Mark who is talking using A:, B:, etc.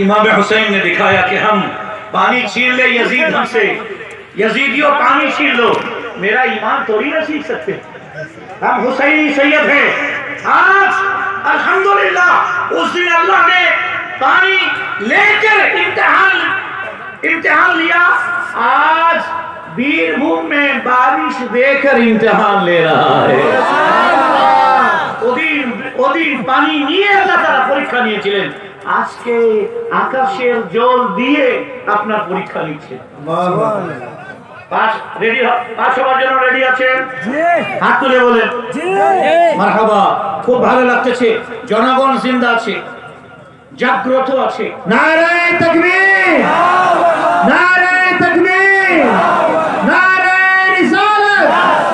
A: इमाम हुसैन ने दिखाया कि हम पानी छीन ले यजीद हमसे, यजीदियों पानी छीन लो, मेरा ईमान थोड़ी ना सीख सकते। हम हुसैनी सैयद हैं। आज अल्हम्दुलिल्लाह उस दिन अल्लाह ने पानी लेकर इम्तिहान लिया, आज बीरभूम में बारिश देकर इम्तिहान ले रहा है। ওদিন পানি নিয়ে আল্লাহ তাআলা পরীক্ষা নিয়েছিলেন, আজকে আকাশের জল দিয়ে আপনার পরীক্ষা নিচ্ছে। পাস হওয়ার জন্য রেডি আছেন? হাত তুলে বলেন মারহাবা। খুব ভালো লাগতেছে, জনগণ জিন্দা আছে, জাগ্রত আছে। নারে তাকবীর, নারে তাকবীর।